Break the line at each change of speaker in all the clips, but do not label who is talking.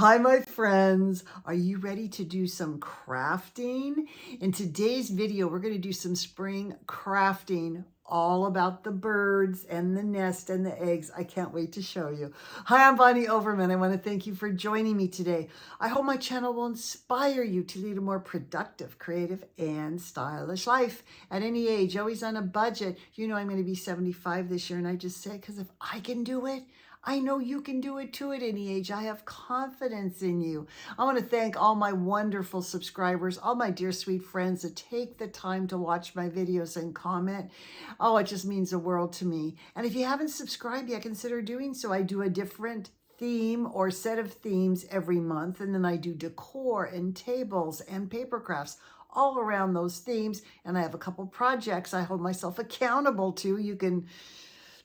Hi, my friends. Are you ready to do some crafting? In today's video, we're going to do some spring crafting, all about the birds and the nest and the eggs. I can't wait to show you. Hi, I'm Bonnie Overman. I want to thank you for joining me today. I hope my channel will inspire you to lead a more productive, creative, and stylish life at any age, always on a budget. You know I'm going to be 75 this year, and I just say, because if I can do it, I know you can do it too at any age. I have confidence in you. I want to thank all my wonderful subscribers, all my dear sweet friends that take the time to watch my videos and comment. Oh, it just means the world to me. And if you haven't subscribed yet, consider doing so. I do a different theme or set of themes every month, and then I do decor and tables and paper crafts all around those themes. And I have a couple projects I hold myself accountable to. You can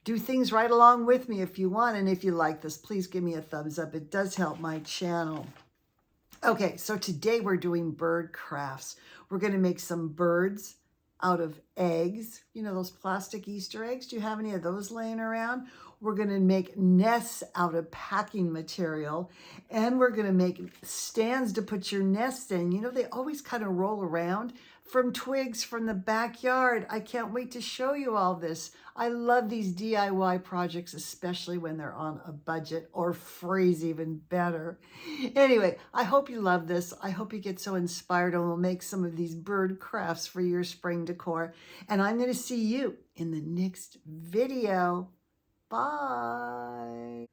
do things right along with me if you want. And if you like this, please give me a thumbs up. It does help my channel. Okay, so today we're doing bird crafts. We're going to make some birds out of eggs. You know, those plastic Easter eggs? Do you have any of those laying around? We're going to make nests out of packing material. And we're going to make stands to put your nests in. You know, they always kind of roll around from twigs from the backyard. I can't wait to show you all this. I love these DIY projects, especially when they're on a budget, or free's even better. Anyway, I hope you love this. I hope you get so inspired and will make some of these bird crafts for your spring decor. And I'm going to see you in the next video. Bye.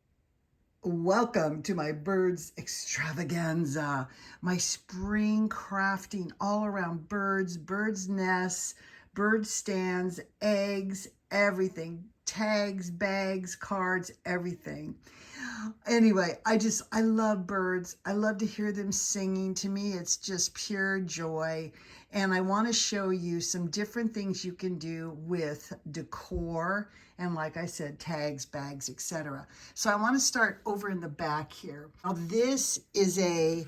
Welcome to my birds extravaganza, my spring crafting all around birds nests, bird stands, eggs, everything, tags, bags, cards, everything. Anyway, I love birds. I love to hear them singing. To me, it's just pure joy. And I want to show you some different things you can do with decor and, like I said, tags, bags, etc. So I want to start over in the back here. Now, this is a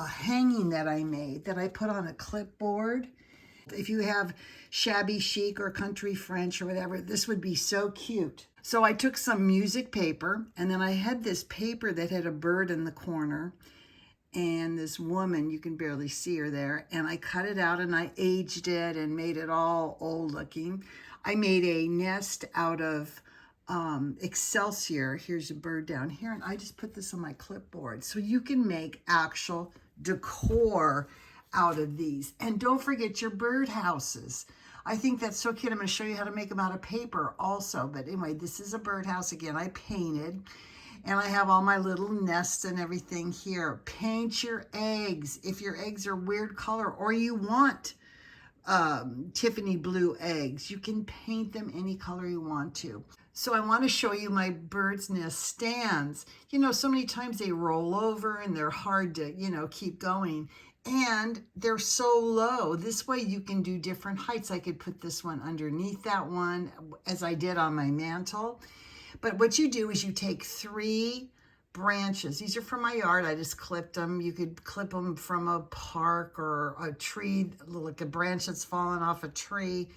hanging that I made that I put on a clipboard. If you have shabby chic or country French or whatever, this would be so cute. So I took some music paper, and then I had this paper that had a bird in the corner and this woman, you can barely see her there, and I cut it out and I aged it and made it all old looking. I made a nest out of Excelsior. Here's a bird down here, and I just put this on my clipboard. So you can make actual decor out of these. And don't forget your bird houses. I think that's so cute. I'm going to show you how to make them out of paper also. But anyway, this is a birdhouse again. I painted. And I have all my little nests and everything here. Paint your eggs. If your eggs are weird color or you want Tiffany blue eggs, you can paint them any color you want to. So I want to show you my bird's nest stands. You know, so many times they roll over and they're hard to, you know, keep going. And they're so low. This way you can do different heights. I could put this one underneath that one, as I did on my mantle. But what you do is you take 3 branches. These are from my yard. I just clipped them. You could clip them from a park or a tree, like a branch that's fallen off a tree.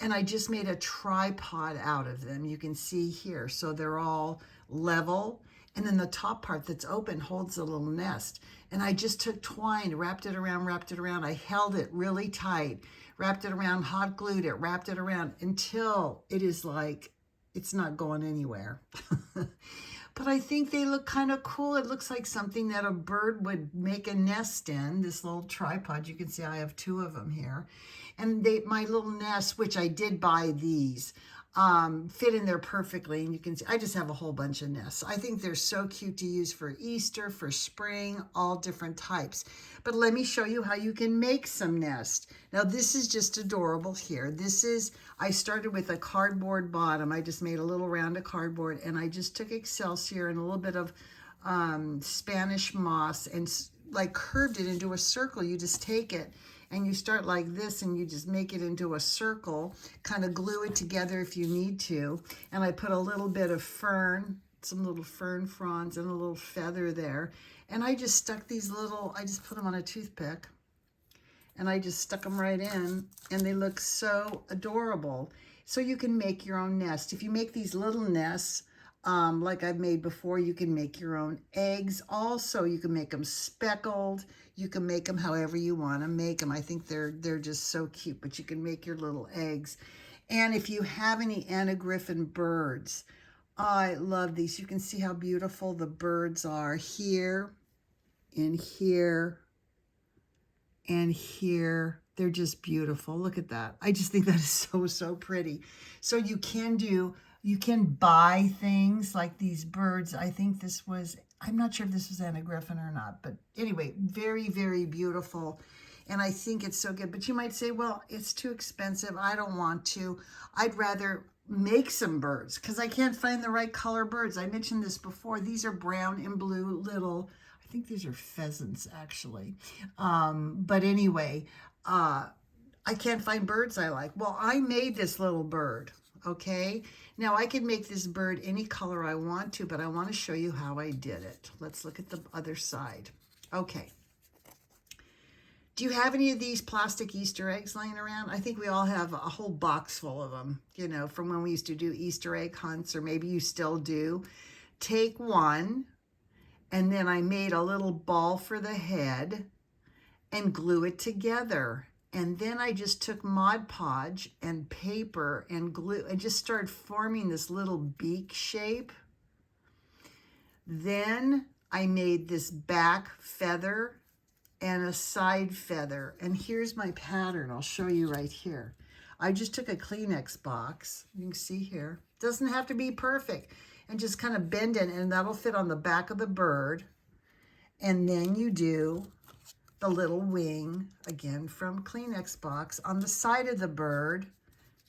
And I just made a tripod out of them. You can see here. So they're all level. And then the top part that's open holds a little nest. And I just took twine, wrapped it around. I held it really tight, wrapped it around, hot glued it, wrapped it around until it is like, it's not going anywhere. But I think they look kind of cool. It looks like something that a bird would make a nest in, this little tripod. You can see I have 2 of them here. And my little nest, which I did buy these, fit in there perfectly. And you can see I just have a whole bunch of nests. I think they're so cute to use for Easter, for spring, all different types. But let me show you how you can make some nests. Now this is just adorable here. I started with a cardboard bottom. I just made a little round of cardboard, and I just took Excelsior and a little bit of Spanish moss and like curved it into a circle. You just take it and you start like this and you just make it into a circle, kind of glue it together if you need to. And I put a little bit of fern, some little fern fronds and a little feather there. And I just stuck these I just put them on a toothpick and I just stuck them right in, and they look so adorable. So you can make your own nest. If you make these little nests, like I've made before. You can make your own eggs also. You can make them speckled. You can make them however you want to make them. I think they're just so cute, but you can make your little eggs. And if you have any Anna Griffin birds, I love these. You can see how beautiful the birds are here and here and here. They're just beautiful. Look at that. I just think that is so, so pretty. So you can buy things like these birds. I think this was, I'm not sure if this was Anna Griffin or not, but anyway, very, very beautiful. And I think it's so good. But you might say, well, it's too expensive. I don't want to. I'd rather make some birds because I can't find the right color birds. I mentioned this before. These are brown and blue little, I think these are pheasants actually. But anyway, I can't find birds I like. Well, I made this little bird, okay? Now I can make this bird any color I want to, but I want to show you how I did it. Let's look at the other side. Okay. Do you have any of these plastic Easter eggs laying around? I think we all have a whole box full of them, you know, from when we used to do Easter egg hunts, or maybe you still do. Take one, and then I made a little ball for the head and glue it together. And then I just took Mod Podge and paper and glue and just started forming this little beak shape. Then I made this back feather and a side feather. And here's my pattern. I'll show you right here. I just took a Kleenex box. You can see here. Doesn't have to be perfect. And just kind of bend it, and that'll fit on the back of the bird. And then you do the little wing, again from Kleenex box, on the side of the bird.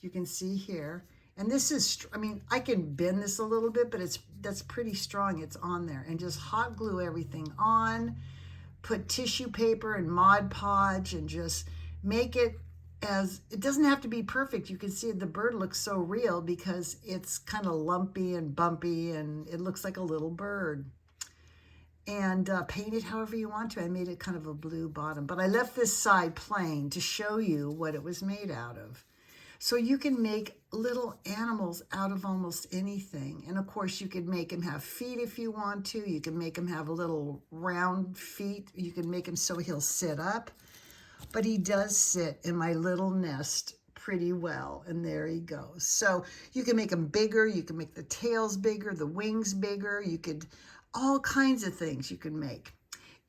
You can see here. And this is, I mean, I can bend this a little bit, but that's pretty strong. It's on there. And just hot glue everything on. Put tissue paper and Mod Podge and just make it as, it doesn't have to be perfect. You can see the bird looks so real because it's kind of lumpy and bumpy and it looks like a little bird. And paint it however you want to. I made it kind of a blue bottom, but I left this side plain to show you what it was made out of. So you can make little animals out of almost anything. And of course you could make him have feet if you want to. You can make him have a little round feet. You can make him so he'll sit up. But he does sit in my little nest pretty well. And there he goes. So you can make him bigger. You can make the tails bigger, the wings bigger. You could, all kinds of things you can make.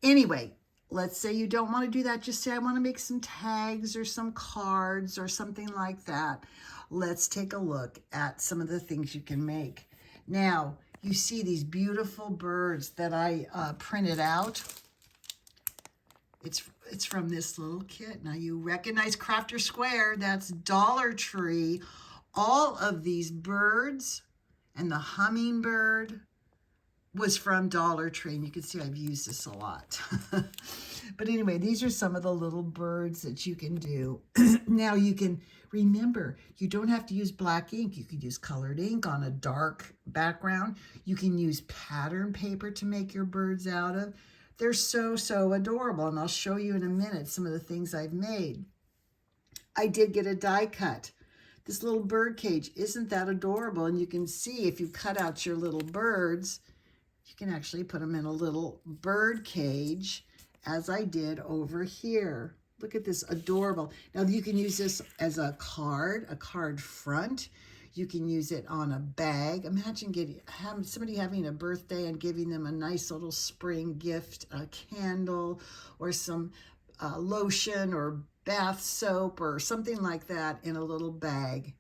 Anyway, let's say you don't want to do that. Just say, I want to make some tags or some cards or something like that. Let's take a look at some of the things you can make. Now, you see these beautiful birds that I printed out. It's from this little kit. Now, you recognize Crafter Square. That's Dollar Tree. All of these birds and the hummingbird was from Dollar Tree, and you can see I've used this a lot. But anyway, these are some of the little birds that you can do. Now you can remember, you don't have to use black ink. You could use colored ink on a dark background. You can use pattern paper to make your birds out of. They're so, so adorable, and I'll show you in a minute some of the things I've made. I did get a die cut. This little bird cage, isn't that adorable? And you can see if you cut out your little birds, you can actually put them in a little bird cage, as I did over here. Look at this, adorable. Now you can use this as a card front. You can use it on a bag. Imagine somebody having a birthday and giving them a nice little spring gift, a candle or some lotion or bath soap or something like that in a little bag.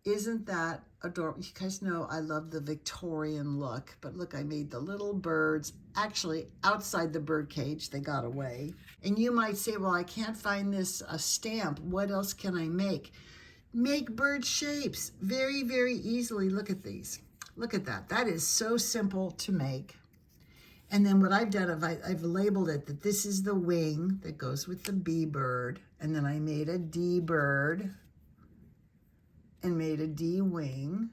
Isn't that adorable? You guys know I love the Victorian look, but look, I made the little birds actually outside the bird cage. They got away. And you might say, well, I can't find this stamp. What else can I make? Make bird shapes very, very easily. Look at these. Look at that. That is so simple to make. And then what I've done, I've labeled it that this is the wing that goes with the B bird. And then I made a D bird and made a D wing,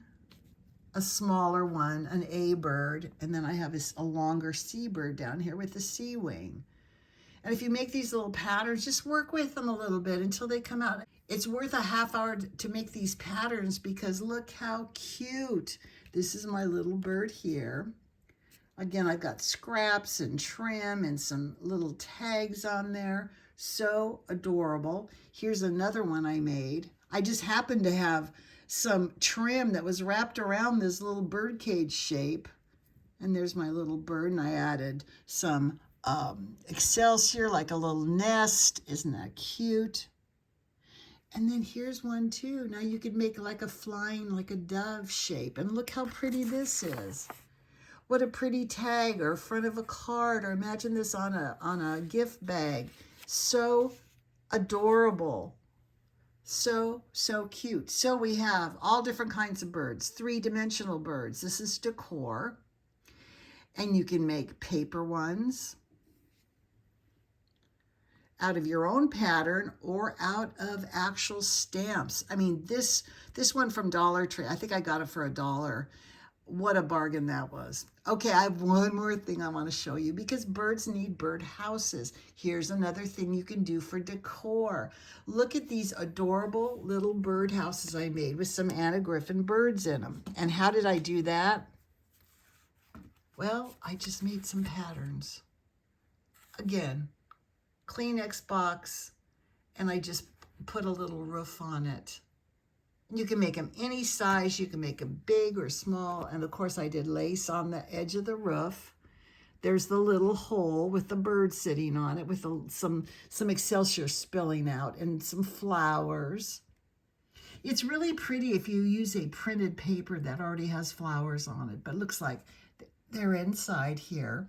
a smaller one, an A bird, and then I have a longer C bird down here with the C wing. And if you make these little patterns, just work with them a little bit until they come out. It's worth a half hour to make these patterns because look how cute. This is my little bird here. Again, I've got scraps and trim and some little tags on there. So adorable. Here's another one I made. I just happened to have some trim that was wrapped around this little bird cage shape. And there's my little bird, and I added some excelsior, like a little nest. Isn't that cute? And then here's one too. Now you could make like a flying, like a dove shape. And look how pretty this is. What a pretty tag, or front of a card, or imagine this on a gift bag. So adorable. So cute. So we have all different kinds of birds, 3-dimensional birds. This is decor. And you can make paper ones out of your own pattern or out of actual stamps. I mean, this one from Dollar Tree, I think I got it for $1. What a bargain that was. Okay, I have one more thing I want to show you because birds need bird houses. Here's another thing you can do for decor. Look at these adorable little bird houses I made with some Anna Griffin birds in them. And how did I do that? Well, I just made some patterns. Again, Kleenex box, and I just put a little roof on it. You can make them any size. You can make them big or small. And of course, I did lace on the edge of the roof. There's the little hole with the bird sitting on it with some excelsior spilling out and some flowers. It's really pretty if you use a printed paper that already has flowers on it, but it looks like they're inside here,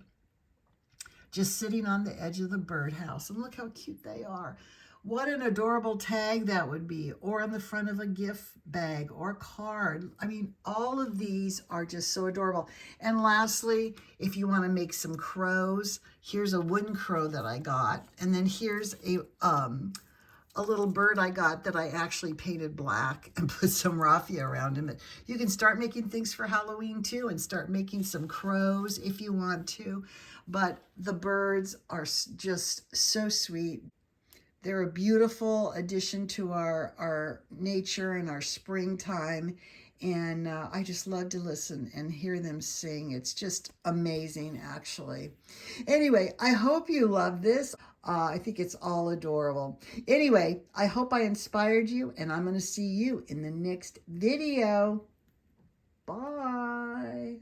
just sitting on the edge of the birdhouse. And look how cute they are. What an adorable tag that would be, or on the front of a gift bag or card. I mean, all of these are just so adorable. And lastly, if you want to make some crows, here's a wooden crow that I got. And then here's a little bird I got that I actually painted black and put some raffia around him. You can start making things for Halloween too, and start making some crows if you want to. But the birds are just so sweet. They're a beautiful addition to our nature and our springtime. And I just love to listen and hear them sing. It's just amazing, actually. Anyway, I hope you love this. I think it's all adorable. Anyway, I hope I inspired you, and I'm going to see you in the next video. Bye.